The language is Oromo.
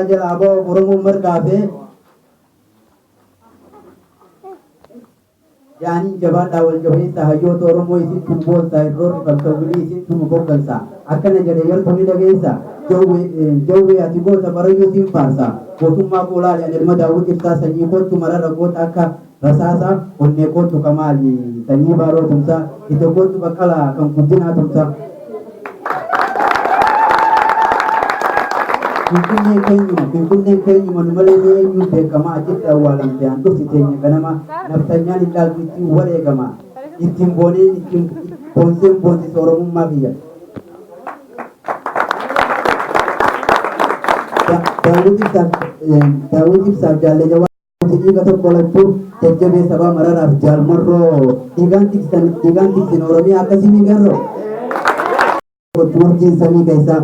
جل أبو ورمو مرقافه يعني جبان أول جبهي سهيو تورمو يسين تنبول سايرور فلتولي يسين تنبوكل سا أكن جل يرتوني لجيسا جوي أتيبو تبريو سين فارسا وثم قولا يعني المداود إفتا سنيكون تمرر رقوت أكا رساسا ونكون تكمالي سنيبارو تمسا إتكون تبكالا كم كنتنا تمسا Finfinneen keenya malee eenyu beekama achitti awwaalamte hanqufti teenya ganama naftanyaan ilaaltu ittiin wareegama ittiin booneen ittiin boonseen boonsisa oromummaa kiyya. Daawwiti ibsaaf jaallee jawaa dhiiga tokko lachuu jajjabee sabaa mararaaf jaalmarroo dhiigaan tiksin oromiyaa akkasii miigarroo. Turkiin samii keessaa